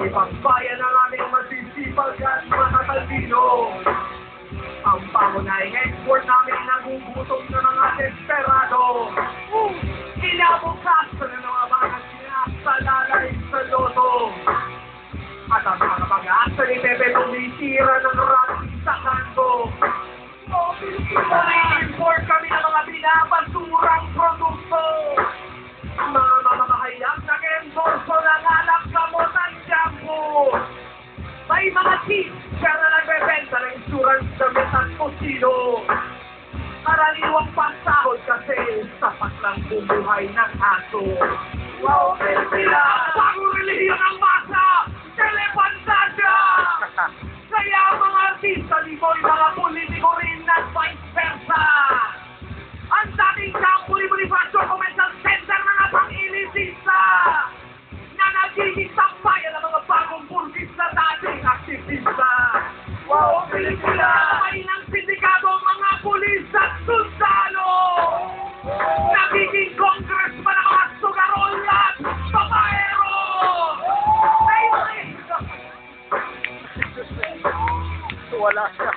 Ipagbayan ang aming masisipag at matatalino. Ang pangunahing export namin nagugutom ng mga desperado. Inabukasan ng mga mga sinasalalay sa loto. At ang mga pag-asa ni Pepe tumitira ng rami sa kanto. I-import kami ng mga binabasurang produkto. Mga mamamahayag na endorso ng alak, gamot at shampoo. May mga teacher na nagbebenta ng insurance, damit at kusino. Karaniwang pasahod kasi sapat lang bumuhay ng aso. Wow, sila! Bagong relihiyon ng masa! Telepantasya! Kaya mga artista, liboy mga politiko rin at vice versa. Ang dating Campo Bonifacio Commercial Center ng pang-ilisista na nagiging tambayan ng mga bagong burgis na dating aktivista. Wow, pelikula! May ng sindikato ang mga pulis at sundalo! Nagiging congressman ang mga sugarol at babaero! Wala siya.